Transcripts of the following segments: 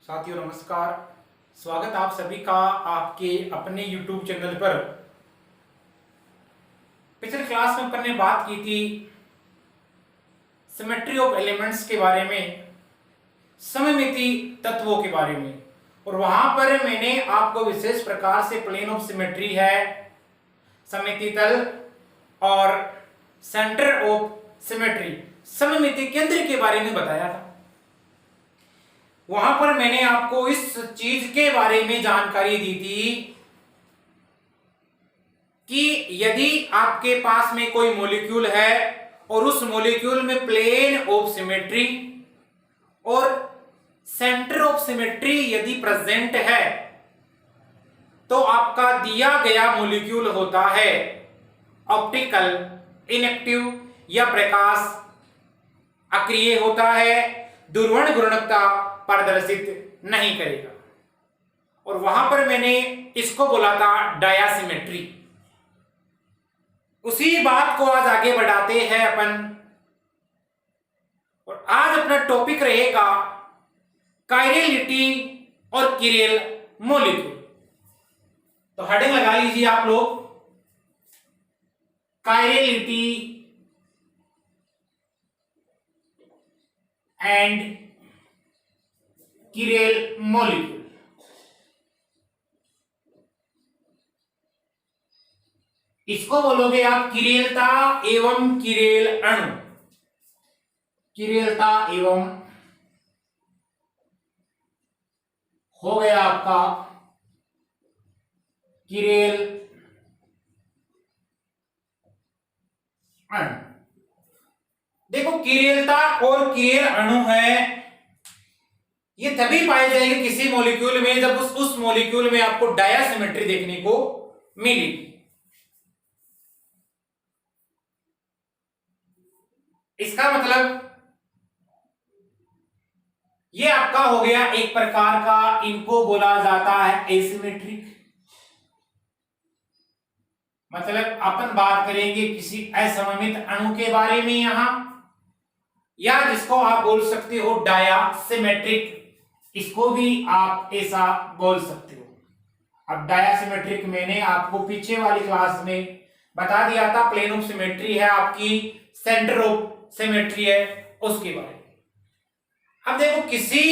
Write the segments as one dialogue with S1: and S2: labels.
S1: साथियों नमस्कार। स्वागत आप सभी का आपके अपने YouTube चैनल पर। पिछले क्लास में अपन ने बात की थी सिमेट्री ऑफ एलिमेंट्स के बारे में, सममिति तत्वों के बारे में, और वहां पर मैंने आपको विशेष प्रकार से प्लेन ऑफ सिमेट्री है, सममिति तल और सेंटर ऑफ सिमेट्री, सममिति केंद्र के बारे में बताया था। वहां पर मैंने आपको इस चीज के बारे में जानकारी दी थी कि यदि आपके पास में कोई मॉलिक्यूल है और उस मॉलिक्यूल में प्लेन ऑफ सिमेट्री और सेंटर ऑफ सिमेट्री यदि प्रेजेंट है तो आपका दिया गया मॉलिक्यूल होता है ऑप्टिकल इनएक्टिव या प्रकाश अक्रिय होता है, दुर्वर्ण गुणवत्ता प्रदर्शित नहीं करेगा। और वहां पर मैंने इसको बोला था डायासिमेट्री। उसी बात को आज आगे बढ़ाते हैं अपन, और आज अपना टॉपिक रहेगा कायरलिटी और किरेल मॉलिक्यूल। तो हेडिंग लगा लीजिए आप लोग, कायरलिटी एंड किरेल मॉलिक्यूल। इसको बोलोगे आप किरेलता एवं किरेल अणु, किरेलता एवं हो गया आपका किरेल अणु। देखो किरेलता और किरेल अणु है, ये तभी पाए जाएंगे किसी मॉलिक्यूल में जब उस मॉलिक्यूल में आपको डायासिमेट्री देखने को मिलेगी। इसका मतलब ये आपका हो गया एक प्रकार का, इनको बोला जाता है एसिमेट्रिक। मतलब अपन बात करेंगे किसी असममित अणु के बारे में यहां, या जिसको आप बोल सकते हो डायासिमेट्रिक, इसको भी आप ऐसा बोल सकते हो। अब डायासिमेट्रिक मैंने आपको पीछे वाली क्लास में बता दिया था, प्लेन ऑफ सिमेट्री है आपकी, सेंटर ऑफ सिमेट्री है उसके बारे में। अब देखो किसी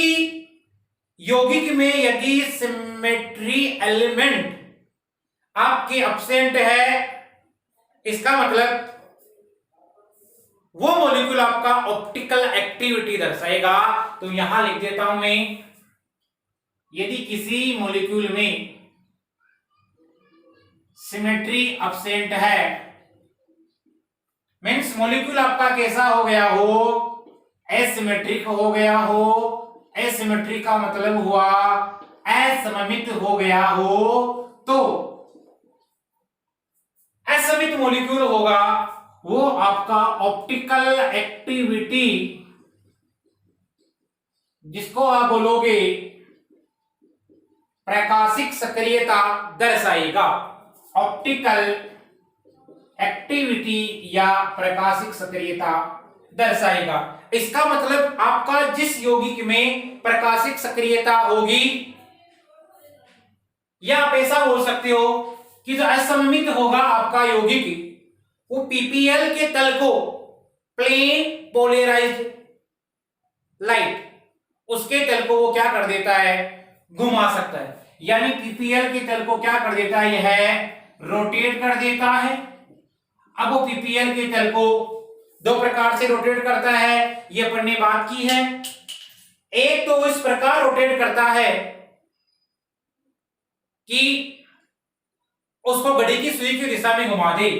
S1: यौगिक में यदि सिमेट्री एलिमेंट आपके एब्सेंट है, इसका मतलब वो मॉलिक्यूल आपका ऑप्टिकल एक्टिविटी दर्शाएगा। तो यहां लिख देता हूं मैं, यदि किसी मॉलिक्यूल में सिमेट्री एब्सेंट है, मींस मॉलिक्यूल आपका कैसा हो गया हो, एसिमेट्रिक हो गया हो। एसिमेट्रिक का मतलब हुआ असममित हो गया हो, तो असममित मॉलिक्यूल होगा वो आपका ऑप्टिकल एक्टिविटी, जिसको आप बोलोगे प्रकाशिक सक्रियता दर्शाएगा। ऑप्टिकल एक्टिविटी या प्रकाशिक सक्रियता दर्शाएगा। इसका मतलब आपका जिस यौगिक में प्रकाशिक सक्रियता होगी, या आप ऐसा बोल सकते हो कि जो असममित होगा आपका यौगिक, वो पीपीएल के तल को, प्लेन पोलराइज्ड लाइट, उसके तल को वो क्या कर देता है, घुमा सकता है। यानी पीपीएल के तल को क्या कर देता है, यह रोटेट कर देता है। अब वो पीपीएल के तल को दो प्रकार से रोटेट करता है, ये अपन ने बात की है। एक तो इस प्रकार रोटेट करता है कि उसको घड़ी की सुई की दिशा में घुमा दे।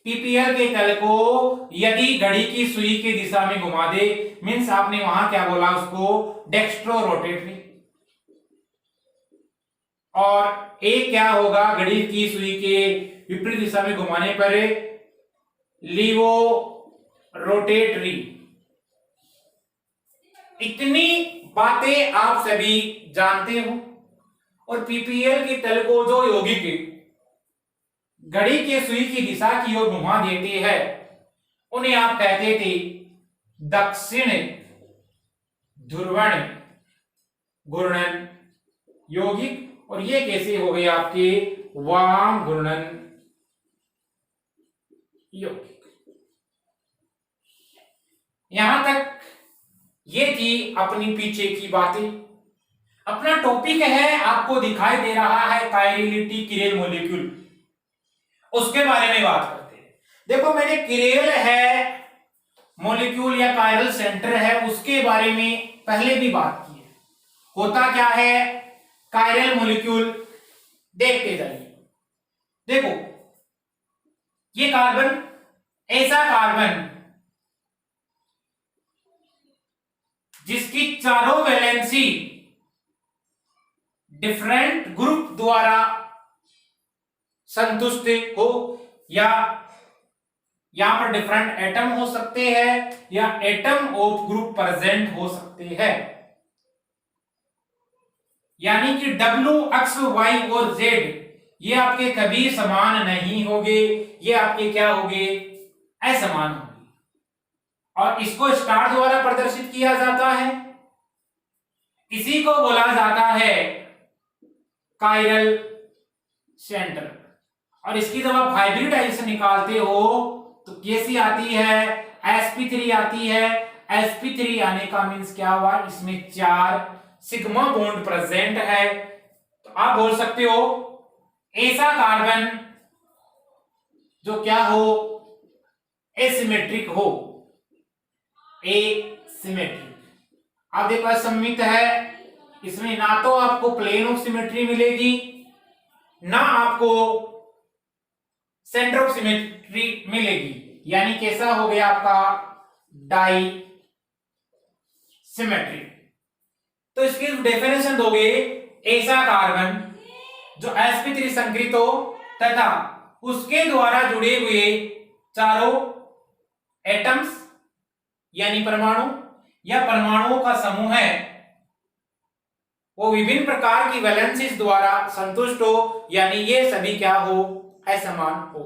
S1: पीपीएल के तल को यदि घड़ी की सुई की दिशा में घुमा दे, मींस आपने वहां क्या बोला उसको, डेक्स्ट्रो रोटेटरी। और एक क्या होगा, घड़ी की सुई के विपरीत दिशा में घुमाने पर लीवो रोटेटरी। इतनी बातें आप सभी जानते हो। और पीपीएल के तल को जो यौगिक घड़ी के सुई की दिशा की ओर घुमा देते हैं, उन्हें आप कहते थे दक्षिण ध्रुवण घूर्णन यौगिक, और ये कैसे हो गए आपके वाम घूर्णन यौगिक। यहां तक ये थी अपनी पीछे की बातें। अपना टॉपिक है, आपको दिखाई दे रहा है कायरलिटी किरेल मॉलिक्यूल, उसके बारे में बात करते हैं। देखो मैंने किरेल है मॉलिक्यूल या कायरल सेंटर है उसके बारे में पहले भी बात की है। होता क्या है कायरल मॉलिक्यूल, देखते जाइए। देखो ये कार्बन, ऐसा कार्बन जिसकी चारों वैलेंसी डिफरेंट ग्रुप द्वारा संतुष्ट हो, या यहां पर डिफरेंट एटम हो सकते हैं या एटम ऑफ ग्रुप प्रेजेंट हो सकते हैं, यानी कि W अक्ष Y और Z ये आपके कभी समान नहीं होंगे, ये आपके क्या होंगे असमान होंगे। और इसको स्टार द्वारा प्रदर्शित किया जाता है, इसी को बोला जाता है कायरल सेंटर। और इसकी जब आप हाइब्रिडाइजेशन निकालते हो तो कैसी आती है sp3 आती है। sp3 आने का मीन्स क्या हुआ, इसमें 4 सिग्मा बॉन्ड प्रेजेंट है। तो आप बोल सकते हो ऐसा कार्बन जो क्या हो एसिमेट्रिक हो, एसिमेट्रिक। आप देखो असममित है, इसमें ना तो आपको प्लेन ऑफ सिमेट्री मिलेगी ना आपको सेंटर ऑफ सिमेट्री मिलेगी, यानी कैसा हो गया आपका डाई सिमेट्रिक। तो इसकी डेफिनेशन दोगे, ऐसा कार्बन जो sp3 संकृत हो तथा उसके द्वारा जुड़े हुए चारों एटम्स यानी परमाणु या परमाणुओं का समूह है वो विभिन्न प्रकार की वैलेंसीज द्वारा संतुष्ट हो, यानी ये सभी क्या हो असमान हो।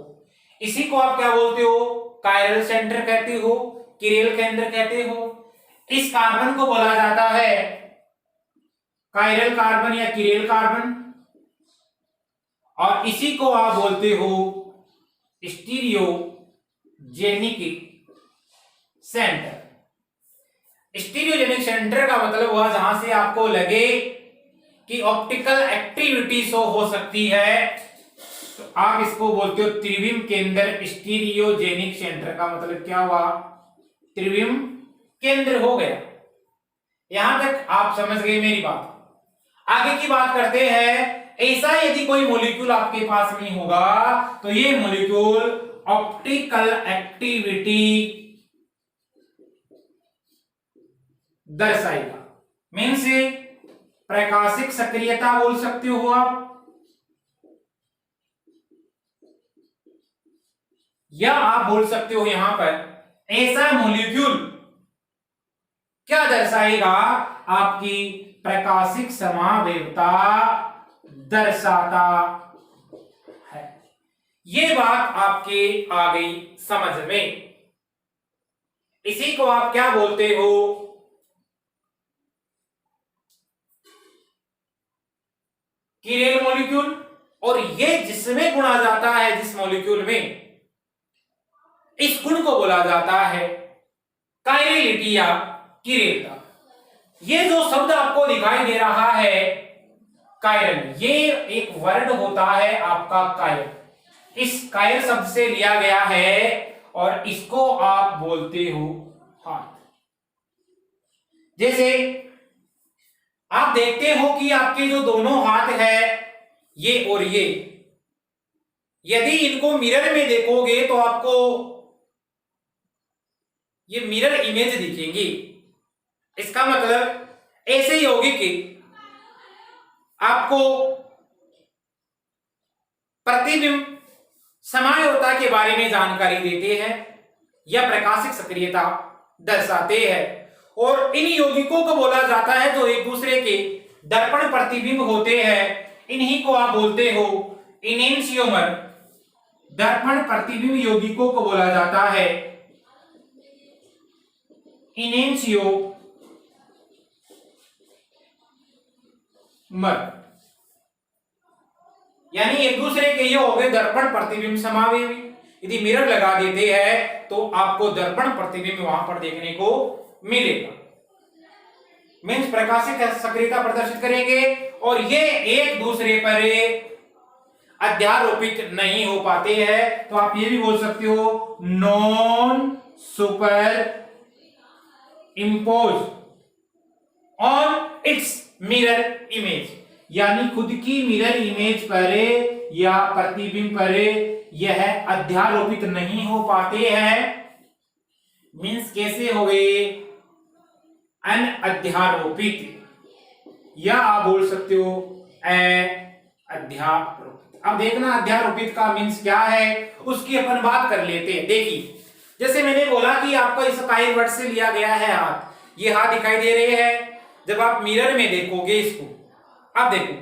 S1: इसी को आप क्या बोलते हो कायरल सेंटर कहते हो, किरेल केंद्र कहते हो। इस कार्बन को बोला जाता है कायरल कार्बन या किरेल कार्बन, और इसी को आप बोलते हो स्टीरियोजेनिक सेंटर। स्टीरियोजेनिक सेंटर का मतलब हुआ जहां से आपको लगे कि ऑप्टिकल एक्टिविटी शो हो सकती है, तो आप इसको बोलते हो त्रिविम केंद्र। स्टीरियोजेनिक सेंटर का मतलब क्या हुआ, त्रिविम केंद्र हो गया। यहां तक आप समझ गए मेरी बात। आगे की बात करते हैं, ऐसा यदि कोई मॉलिक्यूल आपके पास में होगा तो ये मॉलिक्यूल ऑप्टिकल एक्टिविटी दर्शाएगा, मीन्स प्रकाशिक सक्रियता बोल सकते हो आप, या आप बोल सकते हो यहां पर ऐसा मॉलिक्यूल क्या दर्शाएगा, आपकी प्रकाशिक समावेवता दर्शाता है। ये बात आपके आ गई समझ में। इसी को आप क्या बोलते हो किरेल मॉलिक्यूल। और ये जिसमें गुणा जाता है, जिस मॉलिक्यूल में, इस गुण को बोला जाता है कायरलिटी या किरेलता। ये जो शब्द आपको दिखाई दे रहा है कायरल, ये एक वर्ड होता है आपका कायर। इस कायर शब्द से लिया गया है और इसको आप बोलते हो हाथ। जैसे आप देखते हो कि आपके जो दोनों हाथ है ये और ये, यदि इनको मिरर में देखोगे तो आपको ये मिरर इमेज दिखेंगी। इसका मतलब ऐसे ही होगी कि आपको प्रतिबिंब समायोता के बारे में जानकारी देते हैं या प्रकाशिक सक्रियता दर्शाते हैं। और इन यौगिकों को बोला जाता है जो एक दूसरे के दर्पण प्रतिबिंब होते हैं, इन्हीं को आप बोलते हो इनेंशियोमर। दर्पण प्रतिबिंब यौगिकों को बोला जाता है इनेंशियो यानी एक दूसरे के ये हो गए दर्पण प्रतिबिंब समावेवी। यदि मिरर लगा देते हैं तो आपको दर्पण प्रतिबिंब वहां पर देखने को मिलेगा। मीन्स प्रकाशिक सक्रियता प्रदर्शित करेंगे और ये एक दूसरे पर अध्यारोपित नहीं हो पाते हैं। तो आप ये भी बोल सकते हो non super impose on it's mirror image, यानी खुद की मिरर इमेज पर या प्रतिबिंब पर यह अध्यारोपित नहीं हो पाते हैं। मीन्स कैसे हो गए? अनअध्यारोपित, या आप बोल सकते हो अध्यारोपित। अब देखना अध्यारोपित का मीन्स क्या है, उसकी अपन बात कर लेते हैं। देखिए जैसे मैंने बोला कि आपको इस कायरवट से लिया गया है हाथ, ये हाथ दिखाई दे रहे हैं। जब आप मिरर में देखोगे इसको, आप देखो,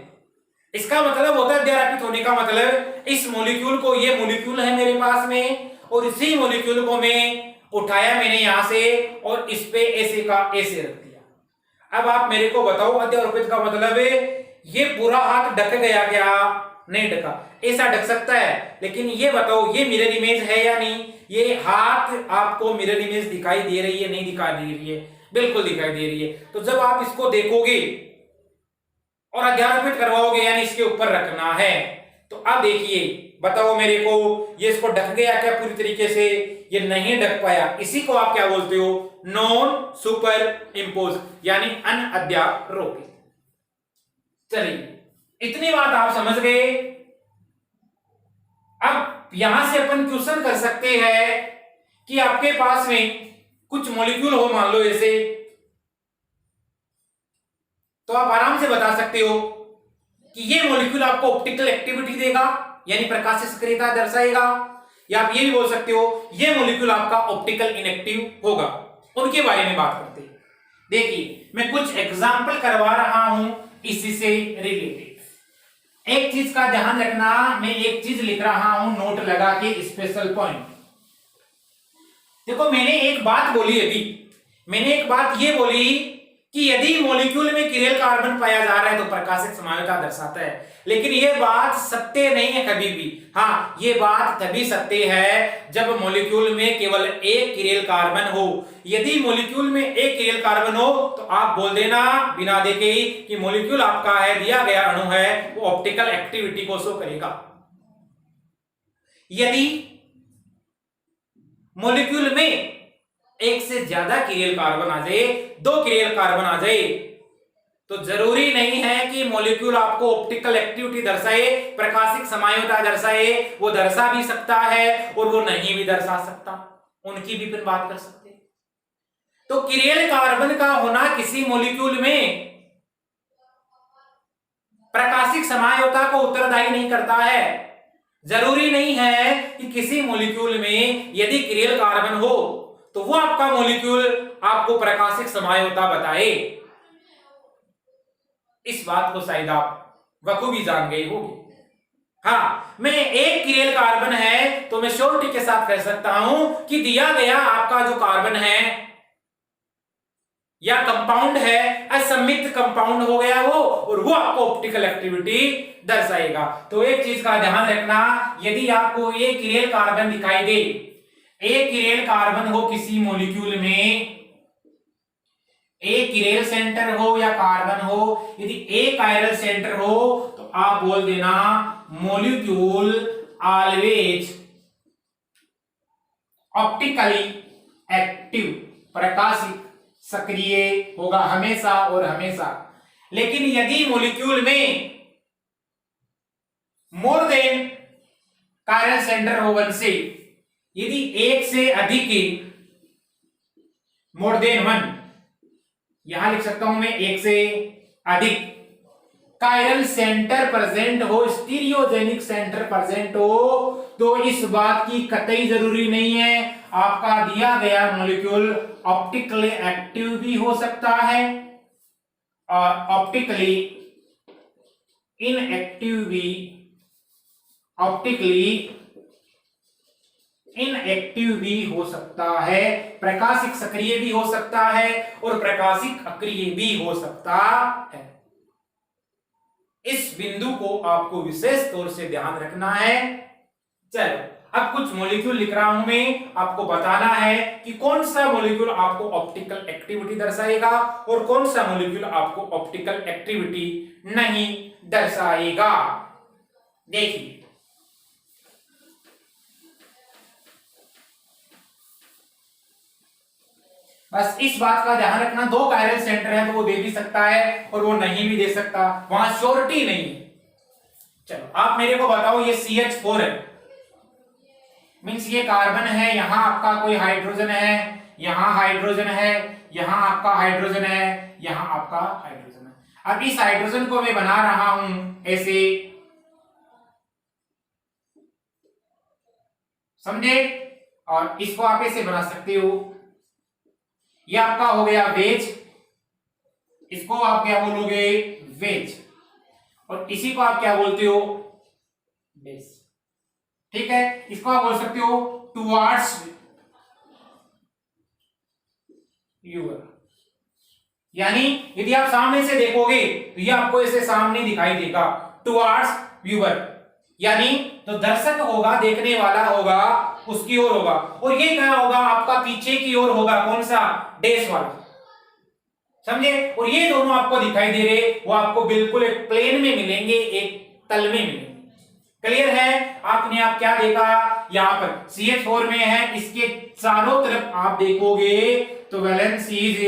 S1: इसका मतलब होता है अध्यारोपित होने का मतलब इस मॉलिक्यूल को, ये मॉलिक्यूल है मेरे पास में और इसी मॉलिक्यूल को मैं उठाया मैंने यहां से और इस पे ऐसे का ऐसे रख दिया। अब आप मेरे को बताओ अध्यारोपित का मतलब है ये पूरा हाथ ढक गया क्या? नहीं ढका। ऐसा ढक सकता है, लेकिन ये बताओ ये मिरर इमेज है या नहीं? ये हाथ आपको मिरर इमेज दिखाई दे रही है? नहीं दिखाई दे रही है, बिल्कुल दिखाई दे रही है। तो जब आप इसको देखोगे और अध्यारोपित करवाओगे यानी इसके ऊपर रखना है, तो अब देखिए बताओ मेरे को ये इसको ढक गया क्या पूरी तरीके से? ये नहीं ढक पाया। इसी को आप क्या बोलते हो? नॉन सुपर इम्पोज, यानी अनअध्यारोपित। चलिए इतनी बात आप समझ गए। अब यहां से अपन क्वेश्चन कर सकते हैं कि आपके पास में कुछ मॉलिक्यूल हो, मान लो ऐसे, तो आप आराम से बता सकते हो कि ये मॉलिक्यूल आपको ऑप्टिकल एक्टिविटी देगा यानी प्रकाशिक सक्रियता दर्शाएगा, या आप ये भी बोल सकते हो ये मॉलिक्यूल आपका ऑप्टिकल इनएक्टिव होगा। उनके बारे में बात करते हैं। देखिए मैं कुछ एग्जांपल करवा रहा हूं इसी से रिलेटेड। एक चीज का ध्यान रखना, मैं एक चीज लिख रहा हूं नोट लगा के, स्पेशल पॉइंट। देखो मैंने एक बात बोली, यदि मैंने एक बात ये बोली कि यदि मॉलिक्यूल में किरेल कार्बन पाया जा रहा है तो प्रकाशिक समायोता दर्शाता है, लेकिन यह बात सत्य नहीं है कभी भी। हाँ, यह बात तभी सत्य है जब मॉलिक्यूल में केवल एक किरेल कार्बन हो। यदि मॉलिक्यूल में एक किरेल कार्बन हो तो आप बोल देना बिना देखे ही कि मॉलिक्यूल आपका है, दिया गया अणु है, वो ऑप्टिकल एक्टिविटी को शो करेगा। यदि मॉलिक्यूल में एक से ज्यादा किरेल कार्बन आ जाए, 2 किरेल कार्बन आ जाए, तो जरूरी नहीं है कि मॉलिक्यूल आपको ऑप्टिकल एक्टिविटी दर्शाए, प्रकाशिक समायोता दर्शाए। वो दर्शा भी सकता है और वो नहीं भी दर्शा सकता, उनकी भी फिर बात कर सकते हैं। तो किरेल कार्बन का होना किसी मॉलिक्यूल में प्रकाशिक समायोता को उत्तरदायी नहीं करता है। जरूरी नहीं है कि किसी मॉलिक्यूल में यदि किरेल कार्बन हो तो वो आपका मॉलिक्यूल आपको प्रकाशिक समायोता बताए। इस बात को शायद आप बखूबी जान गए होंगे। हाँ, मैं एक किरेल कार्बन है तो मैं श्योरिटी के साथ कह सकता हूं कि दिया गया आपका जो कार्बन है या कंपाउंड है, असम्मित कंपाउंड हो गया वो, और वो आपको ऑप्टिकल एक्टिविटी दर्शाएगा। तो एक चीज का ध्यान रखना, यदि आपको एक किरेल कार्बन दिखाई दे, एक किरेल कार्बन हो किसी मॉलिक्यूल में, एक किरेल सेंटर हो या कार्बन हो, यदि एक कायरल सेंटर हो तो आप बोल देना मॉलिक्यूल ऑलवेज ऑप्टिकली एक्टिव, प्रकाशिक सक्रिय होगा हमेशा और हमेशा। लेकिन यदि मॉलिक्यूल में मोर देन कायरल सेंटर हो 1 से, यदि एक से अधिक, मोर देन 1, यहां लिख सकता हूं मैं एक से अधिक कायरल सेंटर प्रेजेंट हो, स्टीरियोजेनिक सेंटर प्रेजेंट हो, तो इस बात की कतई जरूरी नहीं है आपका दिया गया मॉलिक्यूल ऑप्टिकली एक्टिव भी हो सकता है और ऑप्टिकली इनएक्टिव भी, ऑप्टिकली इनएक्टिव भी हो सकता है, प्रकाशिक सक्रिय भी हो सकता है और प्रकाशिक अक्रिय भी हो सकता है। इस बिंदु को आपको विशेष तौर से ध्यान रखना है। चलो अब कुछ मॉलिक्यूल लिख रहा हूं मैं, आपको बताना है कि कौन सा मॉलिक्यूल आपको ऑप्टिकल एक्टिविटी दर्शाएगा और कौन सा मॉलिक्यूल आपको ऑप्टिकल एक्टिविटी नहीं दर्शाएगा। देखिए बस इस बात का ध्यान रखना, दो कायरल सेंटर है तो वो दे भी सकता है और वो नहीं भी दे सकता, वहां श्योरिटी नहीं है। चलो आप मेरे को बताओ, ये CH4 है, मीन्स ये कार्बन है, यहां आपका कोई हाइड्रोजन है, यहां हाइड्रोजन है, यहां आपका हाइड्रोजन है, यहां आपका हाइड्रोजन है। अब इस हाइड्रोजन को मैं बना रहा हूं ऐसे, समझे, और इसको आप ऐसे बना सकते हो। ये आपका हो गया वेज, इसको आप क्या बोलोगे, वेज, और इसी को आप क्या बोलते हो, बेस। ठीक है, इसको आप बोल सकते हो टुवार्ड्स व्यूअर, यानी यदि आप सामने से देखोगे तो ये आपको ऐसे सामने दिखाई देगा, टुवार्ड्स व्यूअर, यानी तो दर्शक होगा, देखने वाला होगा, उसकी ओर होगा, और ये क्या होगा, आपका पीछे की ओर होगा, कौन सा, डैश वाला, समझे। और ये दोनों आपको दिखाई दे रहे, वो आपको बिल्कुल एक प्लेन में मिलेंगे, एक तल में मिलेंगे। क्लियर है, आपने आप क्या देखा, यहां पर CH4 में है, इसके चारों तरफ आप देखोगे तो वैलेंसीज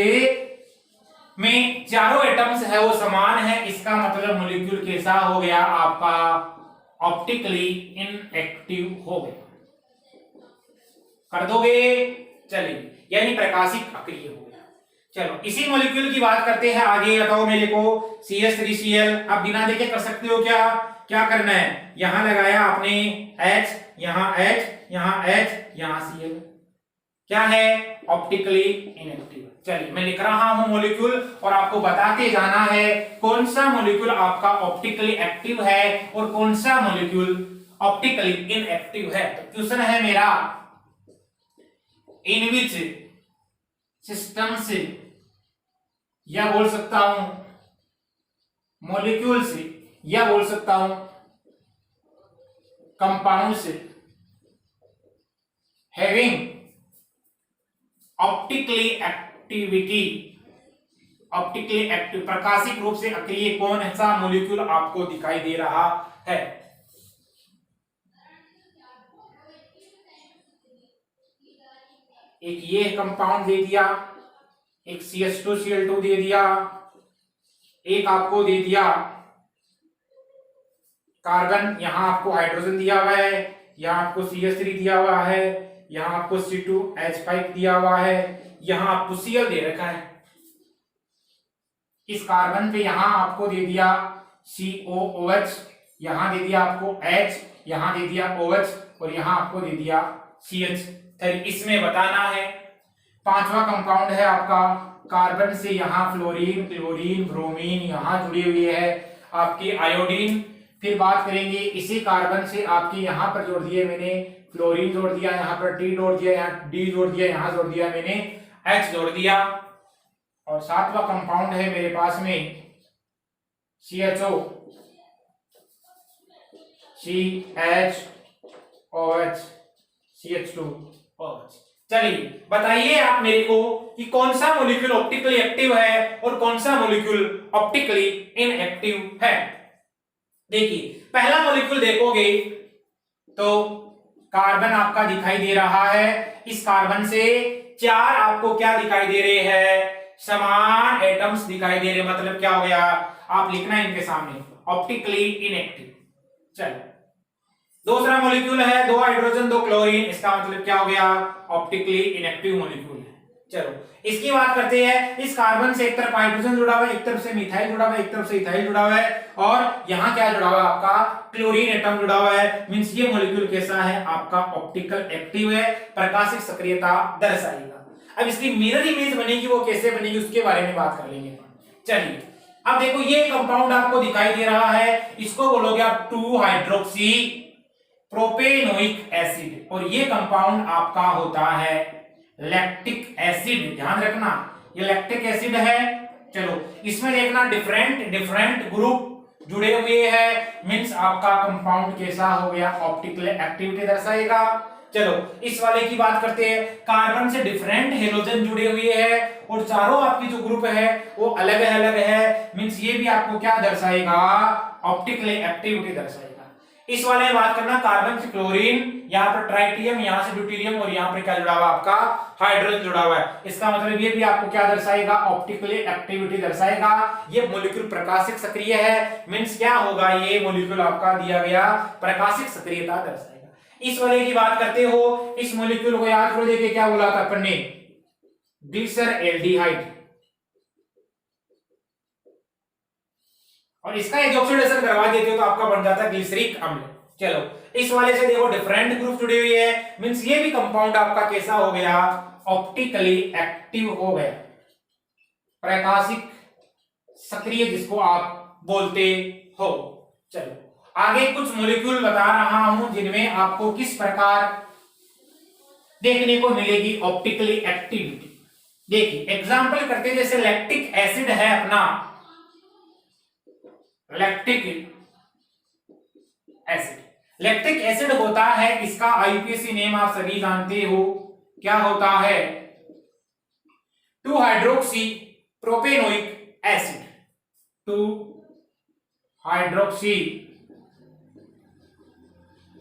S1: में चारों एटम्स है वो समान है, इसका मतलब मॉलिक्यूल कैसा हो गया, आपका ऑप्टिकली इनएक्टिव हो गया। कर दोगे, चलिए, यानी प्रकाशिक अक्रिय हो गया। चलो इसी मॉलिक्यूल की बात करते हैं आगे, बताओ मेरे को, CH3Cl, आप बिना देखे कर सकते हो क्या, क्या करना है, यहां लगाया आपने H, यहां H, यहां H, यहां Cl, क्या है, ऑप्टिकली इनएक्टिव। चलिए मैं लिख रहा हूं मॉलिक्यूल और आपको बताते जाना है कौन सा मॉलिक्यूल आपका ऑप्टिकली एक्टिव है और कौन सा मॉलिक्यूल ऑप्टिकली इनएक्टिव है। तो क्वेश्चन है मेरा, इन विच सिस्टम से, या बोल सकता हूं मॉलिक्यूल से, या बोल सकता हूं कंपाउंड से, having optically activity, optically active, प्रकाशिक रूप से अक्रिय कौन सा मॉलिक्यूल आपको दिखाई दे रहा है। एक ये कंपाउंड दे दिया, एक CH2Cl2 दे दिया, एक आपको दे दिया कार्बन, यहां आपको हाइड्रोजन दिया हुआ है, यहां आपको CH3 दिया हुआ है, यहां आपको C2H5 दिया हुआ है, यहां आपको Cl दे रखा है। इस कार्बन पे यहां आपको दे दिया COOH, यहां दे दिया आपको H, यहां दे दिया OH और यहां आपको दे दिया CH। इसमें बताना है, पांचवा कंपाउंड है आपका कार्बन से यहां फ्लोरीन, क्लोरीन, ब्रोमीन यहां जुड़ी हुई है आपकी आयोडीन। फिर बात करेंगे इसी कार्बन से आपकी यहां पर जोड़ दिए मैंने फ्लोरीन जोड़ दिया, यहां पर T जोड़ दिया, यहां D जोड़ दिया, यहां जोड़ दिया मैंने H जोड़ दिया। और सातवां कंपाउंड है मेरे पास में CHO, CHOH, CH2OH। चलिए बताइए आप मेरे को कि कौन सा मॉलिक्यूल ऑप्टिकली एक्टिव है और कौन सा मॉलिक्यूल ऑप्टिकली इनएक्टिव है। देखिए पहला मॉलिक्यूल देखोगे तो कार्बन आपका दिखाई दे रहा है, इस कार्बन से चार आपको क्या दिखाई दे रहे हैं, समान एटम्स दिखाई दे रहे, मतलब क्या हो गया, आप लिखना इनके सामने ऑप्टिकली इनएक्टिव। चलो दूसरा मॉलिक्यूल है, दो हाइड्रोजन दो क्लोरीन, इसका मतलब क्या हो गया, ऑप्टिकली इनएक्टिव मॉलिक्यूल है। चलो इसकी बात करते हैं, इस कार्बन से एक तरफ हाइड्रोजन जुड़ा हुआ है, एक तरफ से मिथाइल जुड़ा हुआ है, एक तरफ से इथाइल जुड़ा हुआ है और यहाँ क्या जुड़ा हुआ है, आपका क्लोरीन एटम जुड़ा हुआ है। मींस ये मॉलिक्यूल कैसा है, आपका ऑप्टिकल एक्टिव है, प्रकाशिक सक्रियता दर्शाएगा। अब इसकी मिरर इमेज बनेगी, वो कैसे बनेगी उसके बारे में बात कर लेंगे। चलिए अब देखो ये कंपाउंड आपको दिखाई दे रहा है, इसको बोलोगे आप 2 हाइड्रोक्सी प्रोपेनोइक एसिड और ये कंपाउंड आपका होता है लैक्टिक एसिड। ध्यान रखना ये लैक्टिक एसिड है। चलो इसमें देखना डिफरेंट ग्रुप जुड़े हुए हैं, मींस आपका कंपाउंड कैसा हो गया, ऑप्टिकल एक्टिविटी दर्शाएगा। चलो इस वाले की बात करते हैं, कार्बन से डिफरेंट हेलोजन जुड़े हुए हैं और चारों आपकी जो ग्रुप है वो अलग अलग है, मींस ये भी आपको क्या दर्शाएगा, ऑप्टिकल एक्टिविटी दर्शाएगा। इस वाले में बात करना, कार्बन से क्लोरीन, यहाँ पर ट्राइटियम, यहाँ से ड्यूटेरियम और यहाँ पर क्या जुड़ा हुआ आपका हाइड्रोजन जुड़ा हुआ है। इसका मतलब ये भी आपको क्या दर्शाएगा, ऑप्टिकल एक्टिविटी दर्शाएगा। ये मॉलिक्यूल प्रकाशिक सक्रिय है, मींस क्या होगा, ये मॉलिक्यूल आपका दिया गया प्रकाशिक सक्रियता दर्शाएगा। इस वाले की बात करते हो, इस मॉलिक्यूल को याद करो, देखिए क्या बोला था अपन ने, ग्लिसरएल्डिहाइड, और इसका एक ऑक्सीडेशन करवा देते हो तो आपका बन जाता है ग्लिसरिक अम्ल। चलो इस वाले से देखो डिफरेंट ग्रुप जुड़े हुए हैं, मींस ये भी कंपाउंड आपका कैसा हो गया, ऑप्टिकली एक्टिव हो गया, प्रकाशिक सक्रिय जिसको आप बोलते हो। चलो आगे कुछ मॉलिक्यूल बता रहा हूं जिनमें आपको किस प्रकार देखने को मिलेगी ऑप्टिकली एक्टिविटी। देखिए एग्जांपल करते, जैसे लैक्टिक एसिड है अपना, लैक्टिक एसिड, लैक्टिक एसिड होता है, इसका आईयूपीएसी नेम आप सभी जानते हो, क्या होता है, 2 hydroxy propanoic acid, 2 hydroxy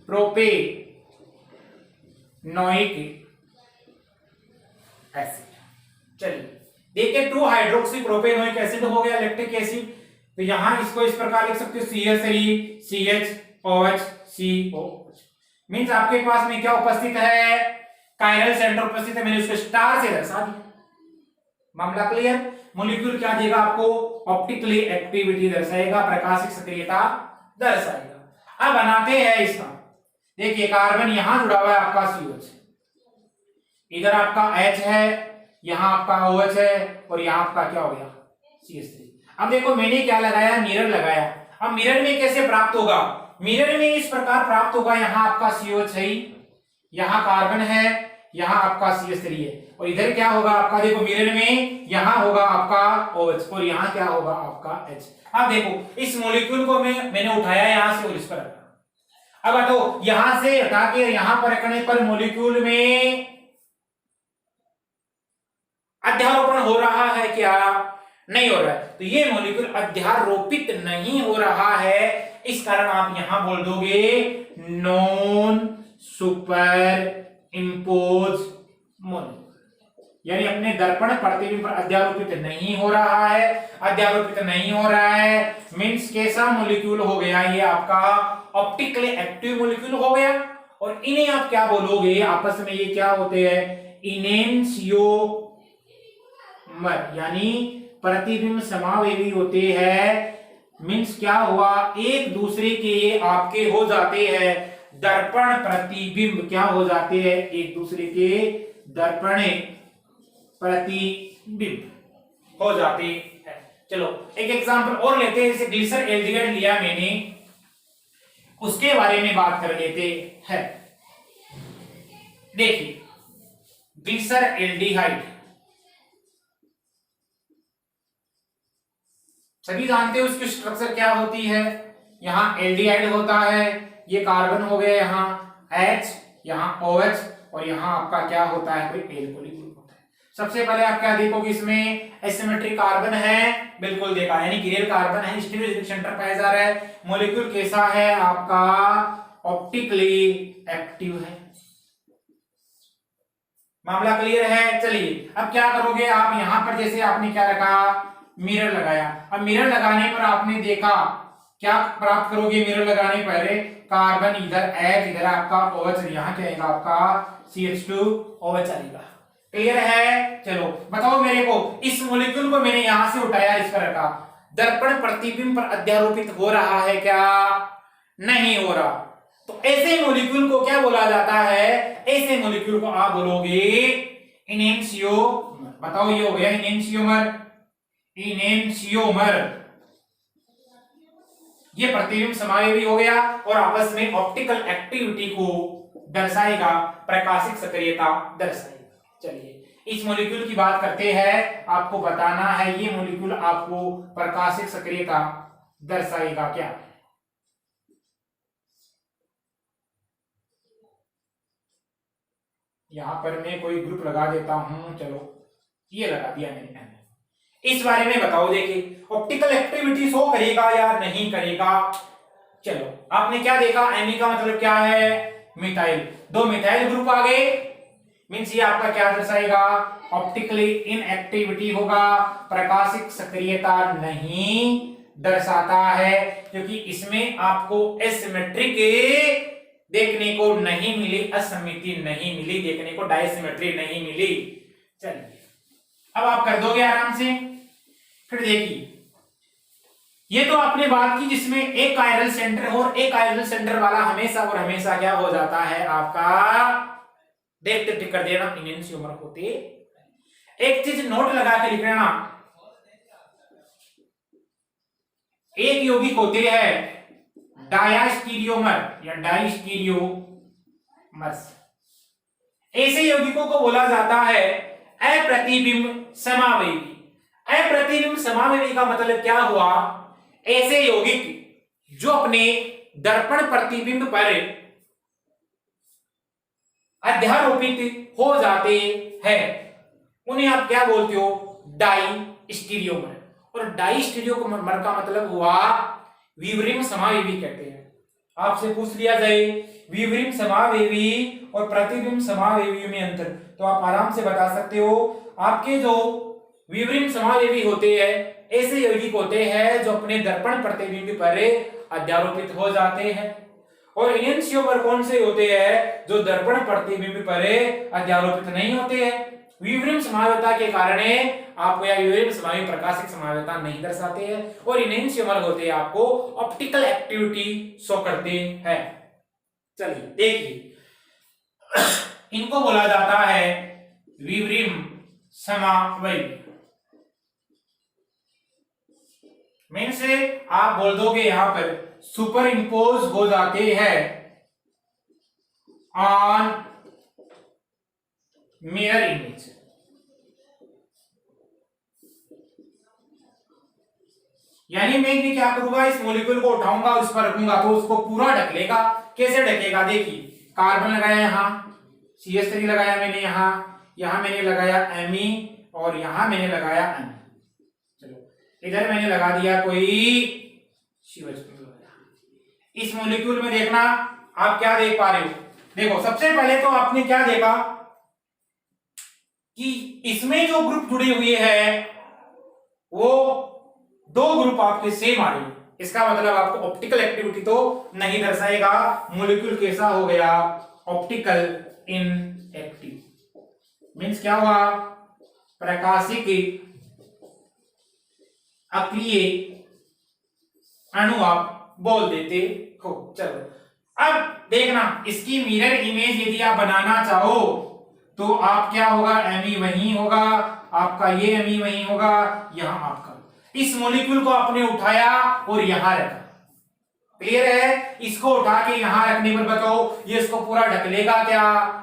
S1: propanoic acid. चलिए देखिए 2 हाइड्रोक्सी प्रोपेनोइक एसिड हो गया लैक्टिक एसिड, तो यहां इसको इस प्रकार लिख सकते हो, CH3CHOH COH, मींस आपके पास में क्या उपस्थित है, कायरल सेंटर उपस्थित है, मैंने उसको स्टार से दर्शा दिया। मामला क्लियर। मॉलिक्यूल क्या देगा आपको, ऑप्टिकली एक्टिविटी दर्शाएगा, प्रकाशिक सक्रियता दर्शाएगा। अब बनाते हैं इसका, देखिए कार्बन यहां जुड़ा हुआ है आपका COH, इधर आपका H है, यहां आपका OH है और यहां आपका क्या हो गया CH3। अब देखो मैंने क्या लगाया, मिरर लगाया। अब मिरर में कैसे प्राप्त होगा, मिरर में इस प्रकार प्राप्त होगा, यहां आपका COH है, यहां कार्बन है, यहां आपका CH3 है, और इधर क्या होगा आपका, देखो मिरर में यहां होगा आपका OH और यहां क्या होगा आपका H। अब देखो इस मॉलिक्यूल को मैंने उठाया यहां से और इस पर रखा। अब तो यहां से हटा के यहां पर रखने पर मॉलिक्यूल में अध्यारोपण हो रहा है क्या, नहीं हो रहा है, तो ये मॉलिक्यूल अध्यारोपित नहीं हो रहा है, इस कारण आप यहां बोल दोगे नॉन सुपर इंपोज मॉलिक्यूल, यानी अपने दर्पण प्रतिबिंब पर अध्यारोपित नहीं हो रहा है, अध्यारोपित नहीं हो रहा है, मींस कैसा मॉलिक्यूल हो गया, ये आपका ऑप्टिकली एक्टिव मॉलिक्यूल हो गया। और इन्हें आप क्या बोलोगे, आपस में ये क्या होते हैं, इनेंशियोमर, यानी प्रतिबिंब समावेवी होते हैं, मींस क्या हुआ, एक दूसरे के ये आपके हो जाते हैं दर्पण प्रतिबिंब, क्या हो जाते हैं, एक दूसरे के दर्पण प्रतिबिंब हो जाते हैं। चलो एक एग्जांपल और लेते हैं, जैसे ग्लिसरएल्डिहाइड लिया मैंने, उसके बारे में बात कर लेते हैं। देखिए ग्लिसरएल्डिहाइड सभी जानते हो उसकी स्ट्रक्चर क्या होती है, यहां एल्डिहाइड होता है, ये कार्बन हो गया, यहां H, यहां OH और यहां आपका क्या होता है, कोई एल्कोहलिक ग्रुप होता है। सबसे पहले आप क्या देखोगे, इसमें एसिमेट्रिक कार्बन है, बिल्कुल देखा, यानी गिरेल कार्बन है, स्टीरियो सेंटर पाया जा रहा है, मॉलिक्यूल कैसा है आपका ऑप्टिकली एक्टिव है। मामला क्लियर है। चलिए अब क्या करोगे आप, यहां पर जैसे आपने क्या रखा, मिरर लगाया। अब मिरर लगाने पर आपने देखा क्या प्राप्त करोगे, मिरर लगाने पर कार्बन इधर H, इधर आपका OH, यहाँ क्या आएगा आपका CH2OH आएगा। क्लियर है। चलो बताओ मेरे को, इस मॉलिक्यूल को मैंने यहां से उठाया, इस पर रखा, दर्पण प्रतिबिंब पर अध्यारोपित हो रहा है क्या, नहीं हो रहा, तो ऐसे मॉलिक्यूल को क्या बोला जाता है, ऐसे मॉलिक्यूल को आप बोलोगे इनेंशियोमर। बताओ ये हो गया इनेंशियोमर, इनेंशियोमर, ये प्रतिबिंब समावेवी हो गया और आपस में ऑप्टिकल एक्टिविटी को दर्शाएगा, प्रकाशिक सक्रियता दर्शाएगा। चलिए इस मॉलिक्यूल की बात करते हैं, आपको बताना है ये मॉलिक्यूल आपको प्रकाशिक सक्रियता दर्शाएगा क्या? यहां पर मैं कोई ग्रुप लगा देता हूं, चलो ये लगा दिया मैंने। इस बारे में बताओ, देखिए ऑप्टिकल एक्टिविटी शो करेगा या नहीं करेगा। चलो आपने क्या देखा, एमी का मतलब क्या है, मिथाइल, दो मिथाइल ग्रुप आ गए, मींस ये आपका क्या दर्शाएगा, ऑप्टिकली इनएक्टिविटी होगा, प्रकाशिक सक्रियता नहीं दर्शाता है, क्योंकि इसमें आपको एसिमेट्रिक देखने को नहीं मिली, असममिति नहीं मिली देखने को, डायसिमेट्री नहीं मिली। चलिए अब आप कर दोगे आराम से। फिर देखिए ये तो आपने बात की जिसमें एक कायरल सेंटर और एक कायरल सेंटर वाला हमेशा और हमेशा क्या हो जाता है आपका, देखते टिक कर देना, इनेंशियोमर होते। एक चीज नोट लगा के लिख लेना, एक यौगिक होते हैं डायास्टीरियोमर या डाइस्टीरियोमर्स, ऐसे यौगिकों को बोला जाता है अप्रतिबिंब समावेवी। अप्रतिबिंब समावेवी का मतलब क्या हुआ, ऐसे यौगिक जो अपने दर्पण प्रतिबिंब पर अध्यारोपित हो जाते हैं उन्हें आप क्या बोलते हो, डाइस्टीरियोमर। और डाइस्टीरियोमर का मतलब हुआ विवरिम समावेवी कहते हैं। आपसे पूछ लिया जाए विवरिम समावेवी और प्रतिबिंब समावेवी में अंतर, तो आप आराम से बता सकते हो। आपके जो विवरिम समावेवी होते हैं ऐसे यौगिक होते हैं जो अपने दर्पण प्रतिबिंब पर अध्यारोपित हो जाते हैं, और इनेंशियोमर कौन से होते हैं, जो दर्पण प्रतिबिंब पर अध्यारोपित नहीं होते हैं। विवरिम समावेता के कारण आपको या विवरिम समावेवी प्रकाशिक समावेता नहीं दर्शाते हैं, और इनेंशियोमर होते हैं आपको ऑप्टिकल एक्टिविटी शो करते हैं। चलिए देखिए इनको बोला जाता है विवरिम समावेवी। मेन से आप बोल दोगे यहां पर सुपर इंपोज हो जाते हैं ऑन मिरर इमेज। यानी मैं भी क्या करूंगा, इस मॉलिक्यूल को उठाऊंगा उस पर रखूंगा तो उसको पूरा ढक लेगा। कैसे ढकेगा, देखिए कार्बन लगाया यहां, CH3 लगाया मैंने यहां मैंने लगाया Me और यहां मैंने लगाया N। चलो इधर मैंने लगा दिया कोई CH2। इस मॉलिक्यूल में देखना आप क्या देख पा रहे हो, देखो सबसे पहले तो आपने क्या देखा कि इसमें जो ग्रुप जुड़े हुए हैं वो दो ग्रुप आपके सेम आ रहे हैं। इसका मतलब आपको ऑप्टिकल एक्टिविटी तो नहीं दर्शाएगा, मॉलिक्यूल कैसा हो गया, ऑप्टिकल इनएक्टिव। मींस क्या हुआ, प्रकाशिक अक्रिय अणु आप बोल देते हो। चलो अब देखना इसकी मिरर इमेज यदि आप बनाना चाहो तो आप क्या होगा, Me वही होगा आपका, ये Me वही होगा, यहां आपका इस मॉलिक्यूल को आपने उठाया और यहां रखा। क्लियर है, इसको उठा के यहां रखने पर बताओ ये इसको पूरा ढक लेगा क्या,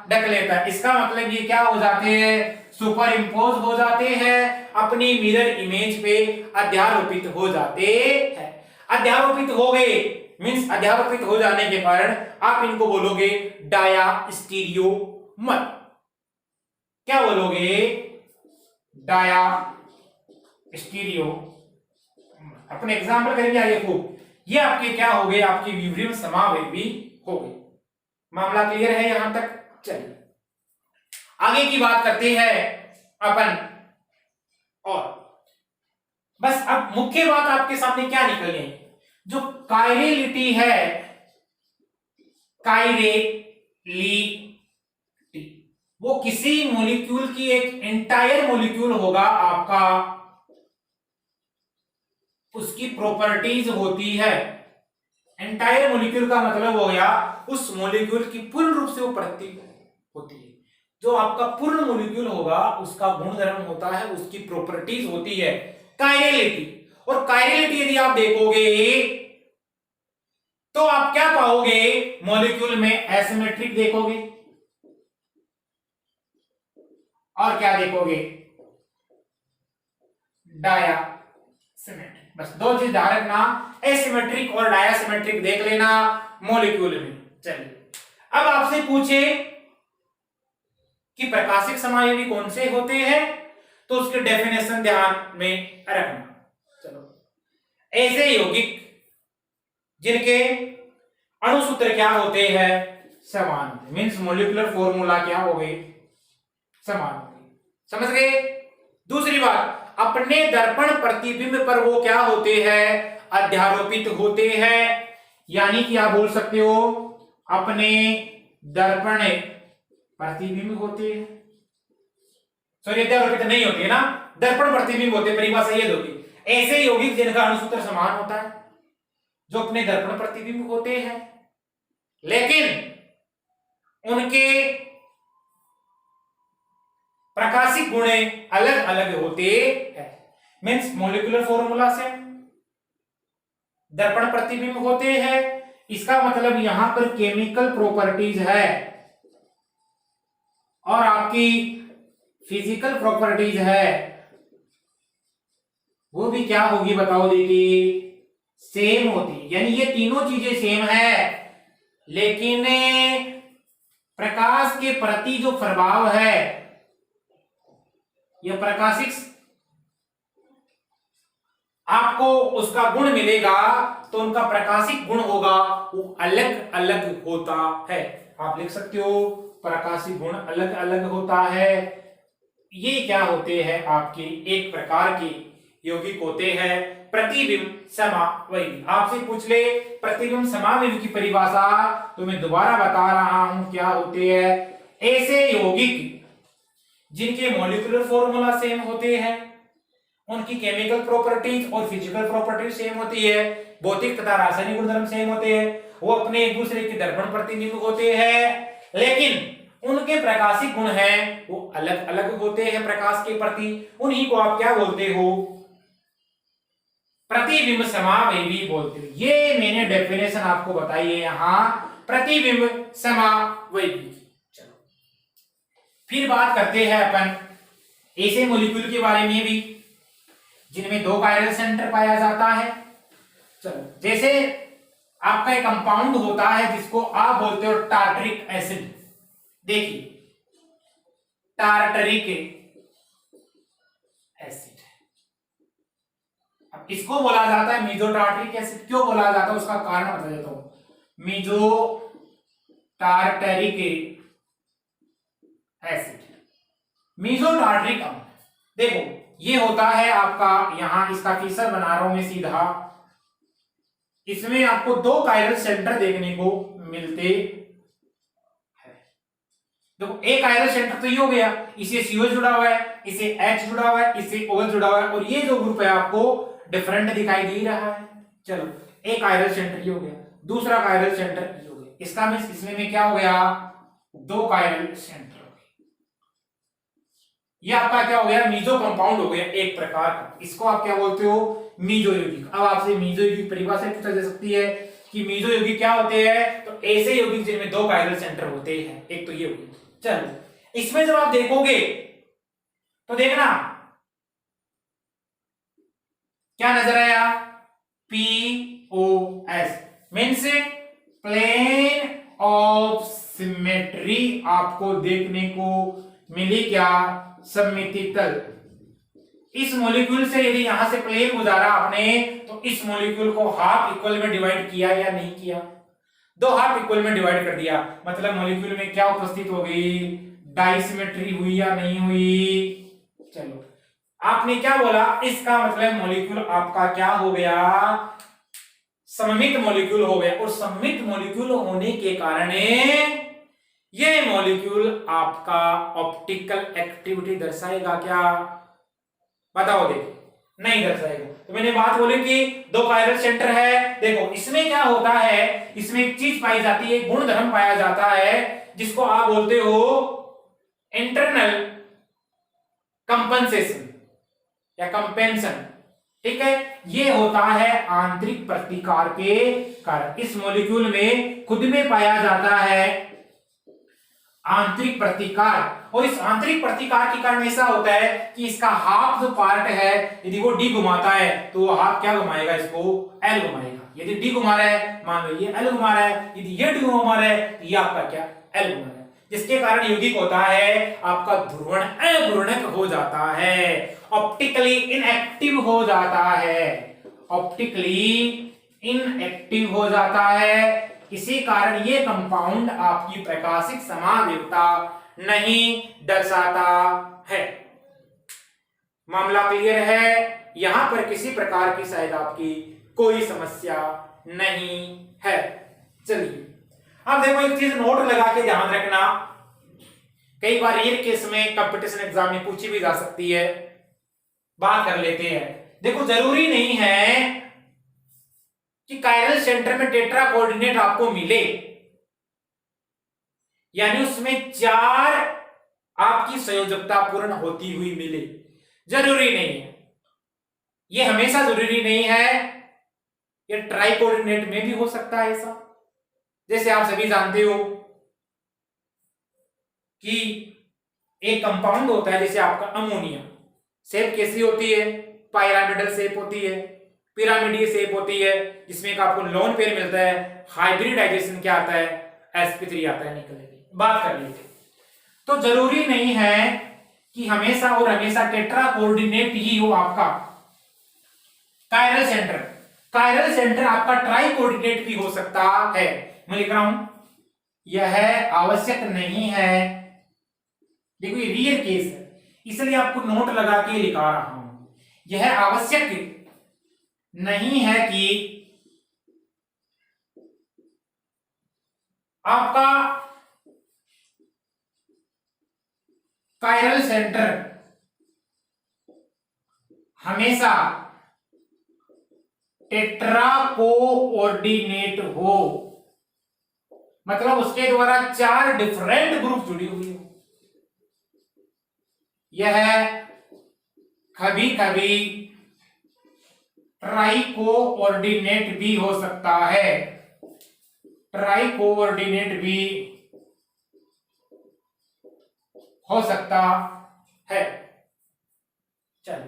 S1: ढक लेता है। इसका मतलब ये क्या हो जाते हैं, सुपर इंपोज हो जाते हैं, अपनी मिरर इमेज पे अध्यारोपित हो जाते हैं। अध्यारोपित हो गए मींस अध्यारोपित हो जाने के कारण आप इनको बोलोगे डायास्टीरियोमर। क्या बोलोगे, डायास्टीरियोमर। अपने एग्जांपल करेंगे आगे खूब। ये आपके क्या हो गए, आपकी विवरिम समावेवी हो गई। मामला क्लियर है यहां तक। चलिए आगे की बात करते हैं अपन, और बस अब मुख्य बात आपके सामने क्या निकल गई, जो कायरेलिटी है, कायरेलिटी वो किसी मॉलिक्यूल की एक एंटायर मॉलिक्यूल होगा आपका, उसकी प्रॉपर्टीज होती है। एंटायर मॉलिक्यूल का मतलब हो गया उस मॉलिक्यूल की पूर्ण रूप से वो प्रति होती है। जो आपका पूर्ण मॉलिक्यूल होगा उसका गुणधर्म होता है, उसकी प्रॉपर्टीज होती है कायरेलिटी। और कायरेलिटी यदि आप देखोगे तो आप क्या पाओगे, मॉलिक्यूल में एसिमेट्रिक देखोगे और क्या देखोगे, डाया सिमेट्रिक। बस दो चीज ध्यान रखना, एसिमेट्रिक और डायसिमेट्रिक देख लेना मॉलिक्यूल में। चलिए अब आपसे पूछे कि प्रकाशिक समायोगी कौन से होते हैं, तो उसके डेफिनेशन ध्यान में रखना। चलो, ऐसे यौगिक जिनके अणुसूत्र क्या होते हैं, समान होते, मीन्स मॉलिक्यूलर फॉर्मूला क्या हो गए, समान हो गए। समझ गए। दूसरी बात, अपने दर्पण प्रतिबिंब पर वो क्या होते हैं, अध्यारोपित होते हैं। यानी कि आप बोल सकते हो अपने दर्पण प्रतिबिंब होते हैं, सॉरी अध्यारोपित नहीं होते ना, दर्पण प्रतिबिंब होते, परिभाषा ये होगी। ऐसे यौगिक जिनका अणुसूत्र समान होता है, जो अपने दर्पण प्रतिबिंब होते हैं, लेकिन उनके प्रकाशिक गुण अलग अलग होते हैं। मीन्स मॉलिक्यूलर फॉर्मूला से दर्पण प्रतिबिंब होते हैं, इसका मतलब यहां पर केमिकल प्रॉपर्टीज है और आपकी फिजिकल प्रॉपर्टीज है, वो भी क्या होगी बताओ देखिए, सेम होती। यानी ये तीनों चीजें सेम है, लेकिन प्रकाश के प्रति जो प्रभाव है, यह प्रकाशिक आपको उसका गुण मिलेगा, तो उनका प्रकाशिक गुण होगा वो अलग अलग होता है। आप लिख सकते हो प्रकाशिक गुण अलग अलग होता है। ये क्या होते हैं, आपके एक प्रकार के यौगिक होते हैं प्रतिबिंब समावयवी। आपसे पूछ ले प्रतिबिंब समावयवी की परिभाषा, तो मैं दोबारा बता रहा हूं क्या होते हैं। ऐसे यौगिक जिनके मॉलिक्यूलर फॉर्मूला सेम होते हैं, उनकी केमिकल प्रॉपर्टीज और फिजिकल प्रॉपर्टीज सेम होती है, भौतिक तथा रासायनिक गुणधर्म सेम होते हैं, वो अपने एक दूसरे के दर्पण प्रतिबिंब होते हैं, लेकिन उनके प्रकाशिक गुण हैं वो अलग अलग होते हैं प्रकाश के प्रति। उन्हीं को आप क्या बोलते हो, प्रतिबिंब समावयवी बोलते हो। ये मैंने डेफिनेशन आपको बताई है यहां प्रतिबिंब समावयवी। चलो फिर बात करते हैं अपन ऐसे मॉलिक्यूल के बारे में भी जिनमें दो कायरल सेंटर पाया जाता है। चलो, जैसे आपका एक कंपाउंड होता है जिसको आप बोलते हो टार्टरिक एसिड। देखिए टार्टरिक एसिड, अब इसको बोला जाता है मीजो टार्टरिक एसिड। क्यों बोला जाता है उसका कारण बता देता हूं। Meso tartaric acid, meso tartaric अम्ल, देखो ये होता है आपका, यहां इसका फीचर बना रहा हूं मैं सीधा, इसमें आपको दो कायरल सेंटर देखने को मिलते हैं। देखो एक कायरल सेंटर तो ये हो गया, इसे CH जुड़ा हुआ है, इसे H जुड़ा हुआ है, इसे OH जुड़ा हुआ है, और ये जो ग्रुप है आपको डिफरेंट दिखाई दे रहा है। चलो एक कायरल सेंटर ये हो गया, दूसरा कायरल सेंटर ये हो गया, इसका मींस इसमें में क्या हो गया, दो कायरल सेंटर। ये आपका क्या हो गया, मीजो कंपाउंड हो गया एक प्रकार का। इसको आप क्या बोलते हो, मीजो यौगिक। अब आपसे मीजो यौगिक परिभाषा पूछा जा सकती है कि मीजो यौगिक क्या होते हैं, तो ऐसे यौगिक जिनमें दो कायरल सेंटर होते हैं। एक तो ये हो गया। चलो इसमें जब आप देखोगे तो देखना क्या नजर आया, POS means plane of symmetry आपको देखने को मिली। क्या, सममिति तल। इस मॉलिक्यूल से यदि यहां से प्लेन गुजारा आपने, तो इस मॉलिक्यूल को हाफ इक्वल में डिवाइड किया या नहीं किया, दो हाफ इक्वल में डिवाइड कर दिया, मतलब मॉलिक्यूल में क्या उपस्थित हो गई, डाइसिमेट्री हुई या नहीं हुई। चलो आपने क्या बोला, इसका मतलब मॉलिक्यूल आपका क्या हो गया, सममित मॉलिक्यूल हो गया। और सममित मॉलिक्यूल होने के कारण ये मॉलिक्यूल आपका ऑप्टिकल एक्टिविटी दर्शाएगा क्या, बताओ। देखो नहीं दर्शाएगा। तो मैंने बात बोली कि दो कायरल सेंटर है, देखो इसमें क्या होता है, इसमें एक चीज पाई जाती है, गुण धर्म पाया जाता है, जिसको आप बोलते हो इंटरनल कंपनसेशन या कंपेंशन। ठीक है, ये होता है आंतरिक प्रतिकार के कारण। इस मॉलिक्यूल में खुद में पाया जाता है आंतरिक प्रतिकार, और इस आंतरिक प्रतिकार के कारण ऐसा होता है कि इसका हाफ जो पार्ट है, यदि वो डी घुमाता है तो वो हाफ क्या घुमाएगा, इसको एल घुमाएगा। यदि डी घुमा रहा है, मान लो ये एल घुमा रहा है, यदि ये डी घुमा रहा है तो ये आपका क्या एल घुमा रहा है, जिसके कारण यौगिक होता है आपका ध्रुवण अघूर्णक हो जाता है, ऑप्टिकली इनएक्टिव हो जाता है, ऑप्टिकली इनएक्टिव हो जाता है। इसी कारण ये कंपाउंड आपकी प्रकाशिक समावेगता नहीं दर्शाता है। मामला क्लियर है? यहां पर किसी प्रकार की शायद आपकी कोई समस्या नहीं है। चलिए अब देखो एक चीज नोट लगा के ध्यान रखना, कई बार ये केस में कंपटीशन एग्जाम में पूछी भी जा सकती है, बात कर लेते हैं। देखो जरूरी नहीं है कि कायरल सेंटर में टेट्रा कोऑर्डिनेट आपको मिले, यानी उसमें 4 आपकी संयोजकता पूर्ण होती हुई मिले, जरूरी नहीं है, ये हमेशा जरूरी नहीं है। ये ट्राई कोऑर्डिनेट में भी हो सकता है ऐसा। जैसे आप सभी जानते हो कि एक कंपाउंड होता है, जैसे आपका अमोनिया, शेप कैसी होती है, पायरामिडल शेप होती है, पिरामिडीय शेप होती है, जिसमें एक आपको लोन पेयर मिलता है, हाइब्रिडाइजेशन क्या आता है, sp3 आता है, निकलेगी, बात कर लीजिए। तो जरूरी नहीं है कि हमेशा और हमेशा टेट्रा कोऑर्डिनेट ही हो आपका कायरल सेंटर। कायरल सेंटर आपका ट्राई कोऑर्डिनेट भी हो सकता है। मैं लिख रहा हूं यह आवश्यक नहीं है, देखो ये रियल केस है, इसलिए आपको नोट लगा के लिखा रहा हूं। यह आवश्यक नहीं है कि आपका कायरल सेंटर हमेशा टेट्रा कोऑर्डिनेट हो, मतलब उसके द्वारा 4 डिफरेंट ग्रुप जुड़ी हुई हो। यह कभी कभी ट्राई कोऑर्डिनेट भी हो सकता है, ट्राई कोऑर्डिनेट भी हो सकता है। चलो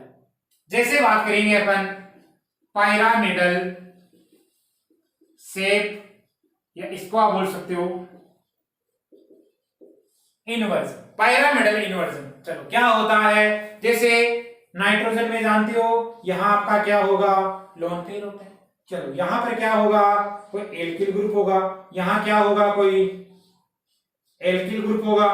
S1: जैसे बात करेंगे अपन पायरामिडल शेप, या इसको आप बोल सकते हो इन्वर्जन, पायरामिडल इन्वर्जन। चलो क्या होता है, जैसे नाइट्रोजन में जानते हो यहां आपका क्या होगा, लोन पेयर होता है। चलो यहां पर क्या होगा, कोई एल्किल ग्रुप होगा, यहां क्या होगा, कोई एल्किल ग्रुप होगा,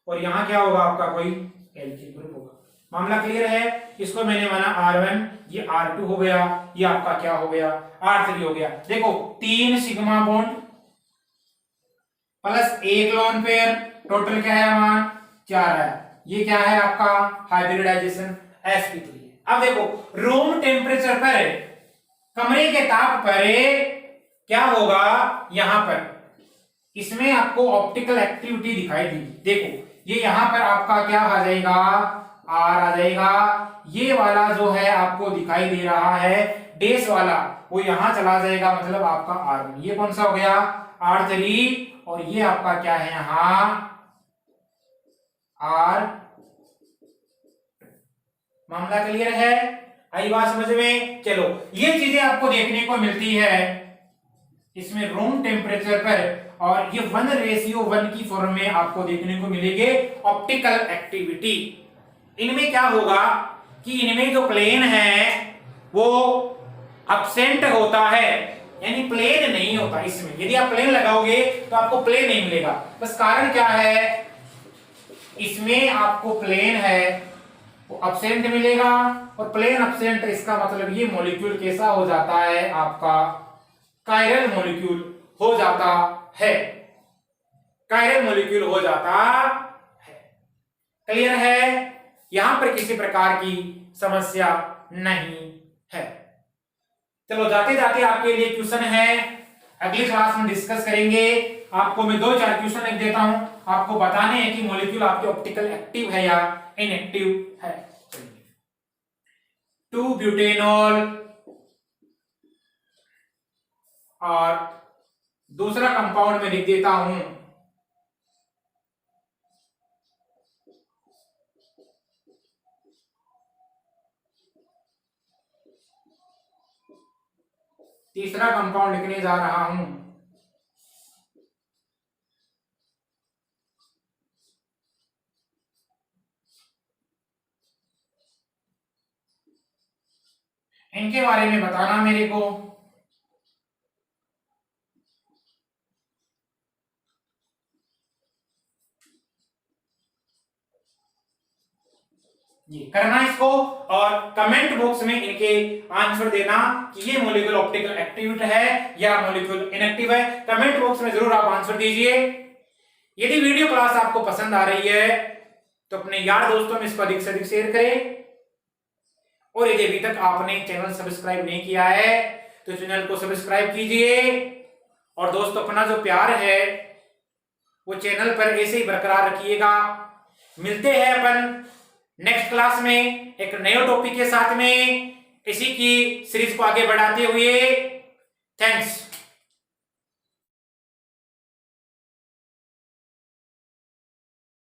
S1: और यहां क्या होगा आपका कोई एल्किल ग्रुप होगा। मामला क्लियर है? इसको मैंने माना R1, ये R2 हो गया, ये आपका क्या हो गया, R3 हो गया। देखो 3 sigma bond plus 1 lone pair, total क्या है मान 4 है। ये क्या है आपका हाइब्रिडाइजेशन sp3। अब देखो रूम टेम्परेचर पर, कमरे के ताप पर क्या होगा, यहां पर इसमें आपको ऑप्टिकल एक्टिविटी दिखाई दी। देखो ये यहां पर आपका क्या आ जाएगा, R आ जाएगा, ये वाला जो है आपको दिखाई दे रहा है डैश वाला, वो यहां चला जाएगा, मतलब आपका R1। ये कौन सा हो गया R3, और ये आपका क्या है यहां R। मामला क्लियर है? आई बात समझ में? चलो ये चीजें आपको देखने को मिलती है इसमें रूम टेम्परेचर पर, और ये 1:1 की फॉर्म में आपको देखने को मिलेगी ऑप्टिकल एक्टिविटी। इनमें क्या होगा कि इनमें जो प्लेन है वो अब्सेंट होता है, यानी प्लेन नहीं होता इसमें। यदि आप प्लेन लगाओगे तो आपको प्लेन नहीं मिलेगा। बस कारण क्या है, इसमें आपको प्लेन है वो अब्सेंट मिलेगा, और प्लेन अब्सेंट इसका मतलब ये मॉलिक्यूल कैसा हो जाता है आपका कायरल मॉलिक्यूल हो जाता है, कायरल मॉलिक्यूल हो जाता है। क्लियर है? यहां पर किसी प्रकार की समस्या नहीं है। चलो जाते जाते आपके लिए क्वेश्चन है, अगली क्लास में डिस्कस करेंगे। आपको मैं 2-4 क्वेश्चन लिख देता हूं, आपको बताने हैं कि मॉलिक्यूल आपके ऑप्टिकल एक्टिव है या इनएक्टिव है। 2 ब्यूटेनॉल और दूसरा कंपाउंड में लिख देता हूं तीसरा कंपाउंड लिखने जा रहा हूं। इनके बारे में बताना मेरे को। जी करना इसको, और कमेंट बॉक्स में इनके आंसर देना कि ये मॉलिक्यूल ऑप्टिकल एक्टिव है या मॉलिक्यूल इनएक्टिव है। कमेंट बॉक्स में जरूर आप आंसर दीजिए। यदि वीडियो क्लास आपको पसंद आ रही है तो अपने यार दोस्तों में इसको अधिक से अधिक शेयर करें, और यदि अभी तक आपने चैनल सब्सक्राइब नहीं किया है तो चैनल को सब्सक्राइब कीजिए। और दोस्तों अपना जो प्यार है वो चैनल पर ऐसे ही बरकरार रखिएगा। मिलते हैं अपन नेक्स्ट क्लास में एक नए टॉपिक के साथ में, इसी की सीरीज को आगे बढ़ाते हुए। थैंक्स।